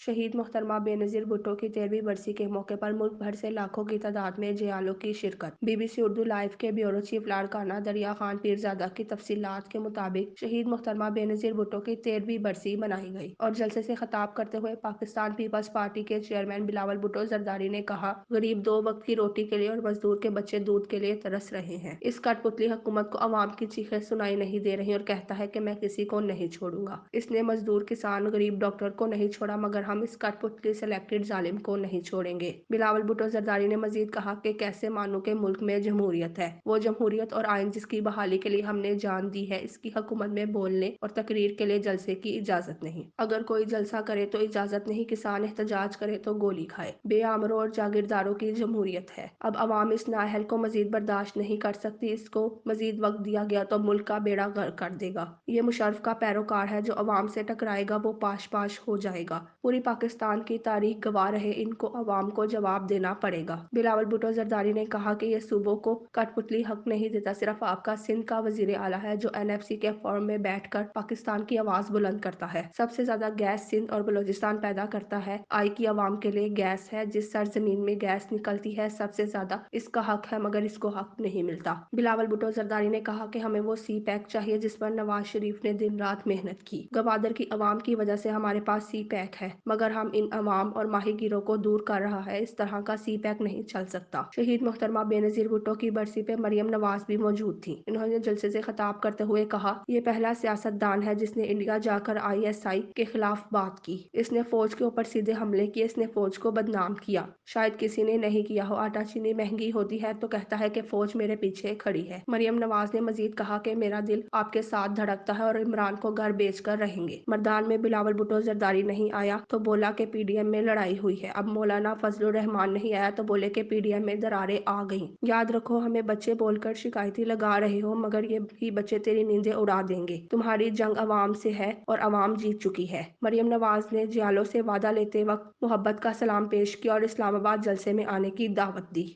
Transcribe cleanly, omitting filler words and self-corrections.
شہید محترمہ بینظیر بھٹو کی 13ویں برسی کے موقع پر ملک بھر سے لاکھوں کی تعداد میں جیالوں کی شرکت۔ B B C Urdu live کے بیوروچیف لاڑکانہ دریاخان پیرزادہ کی تفصیلات کے مطابق شہید محترمہ بینظیر بھٹو کی 13ویں برسی منائی گئی اور جلسے سے خطاب کرتے ہوئے پاکستان پیپلز پارٹی کے چیئرمین بلاول بھٹو زرداری نے کہا، غریب 2 وقت کی روٹی کے لیے اور مزدور کے بچے دودھ کے لیے ترس رہے ہیں۔ اس کٹ پتلی حکومت کو عوام کی چیخیں سنائی نہیں دے رہی اور کہتا ہے کہ میں کسی کو نہیں چھوڑوں گا۔ اس نے مزدور، کسان، غریب، ڈاکٹر کو نہیں چھوڑا، مگر ہم اس کٹ پتلی سلیکٹڈ ظالم کو نہیں چھوڑیں گے۔ بلاول بھٹو زرداری نے مزید کہا کہ کیسے مانوں کہ ملک میں جمہوریت ہے، وہ جمہوریت اور آئین جس کی بحالی کے لیے ہم نے جان دی ہے، اس کی حکومت میں بولنے اور تقریر کے لیے جلسے کی اجازت نہیں۔ اگر کوئی جلسہ کرے تو اجازت نہیں، کسان احتجاج کرے تو گولی کھائے۔ بے آمروں اور جاگیرداروں کی جمہوریت ہے۔ اب عوام اس نااہل کو مزید برداشت نہیں کر سکتی، اس کو مزید وقت دیا گیا تو ملک کا بیڑا غرق کر دے گا۔ یہ مشرف کا پیروکار ہے، جو عوام سے ٹکرائے گا وہ پاش پاش ہو جائے گا۔ پوری پاکستان کی تاریخ گواہ رہے، ان کو عوام کو جواب دینا پڑے گا۔ بلاول بھٹو زرداری نے کہا کہ یہ صوبوں کو کٹ پتلی حق نہیں دیتا، صرف آپ کا سندھ کا وزیر اعلیٰ ہے جو NFC کے فورم میں بیٹھ کر پاکستان کی آواز بلند کرتا ہے۔ سب سے زیادہ گیس سندھ اور بلوچستان پیدا کرتا ہے۔ آئی کی عوام کے لیے گیس ہے، جس سرزمین میں گیس نکلتی ہے سب سے زیادہ اس کا حق ہے، مگر اس کو حق نہیں ملتا۔ بلاول بھٹو زرداری نے کہا کہ ہمیں وہ سی پیک چاہیے جس پر نواز شریف نے دن رات محنت کی۔ گوادر کی عوام کی وجہ سے ہمارے پاس سی پیک ہے، مگر ہم ان عوام اور ماہی گیروں کو دور کر رہا ہے، اس طرح کا سی پیک نہیں چل سکتا۔ شہید محترمہ بینظیر بھٹو کی برسی پہ مریم نواز بھی موجود تھیں۔ انہوں نے جلسے سے خطاب کرتے ہوئے کہا، یہ پہلا سیاست دان ہے جس نے انڈیا جا کر ISI کے خلاف بات کی۔ اس نے فوج کے اوپر سیدھے حملے کیے، اس نے فوج کو بدنام کیا۔ شاید کسی نے نہیں کیا ہو۔ آٹا چینی مہنگی ہوتی ہے تو کہتا ہے کہ فوج میرے پیچھے کھڑی ہے۔ مریم نواز نے مزید کہا کہ میرا دل آپ کے ساتھ دھڑکتا ہے اور عمران کو گھر بیچ کر رہیں گے۔ مردان میں بلاول بھٹو زرداری نہیں آیا تو بولا کہ PDM میں لڑائی ہوئی ہے۔ اب مولانا فضل الرحمان نہیں آیا تو بولے کہ PDM میں دراریں آ گئیں۔ یاد رکھو، ہمیں بچے بول کر شکایتی لگا رہے ہو، مگر یہ بھی بچے تیری نیندیں اڑا دیں گے۔ تمہاری جنگ عوام سے ہے اور عوام جیت چکی ہے۔ مریم نواز نے جیالوں سے وعدہ لیتے وقت محبت کا سلام پیش کیا اور اسلام آباد جلسے میں آنے کی دعوت دی۔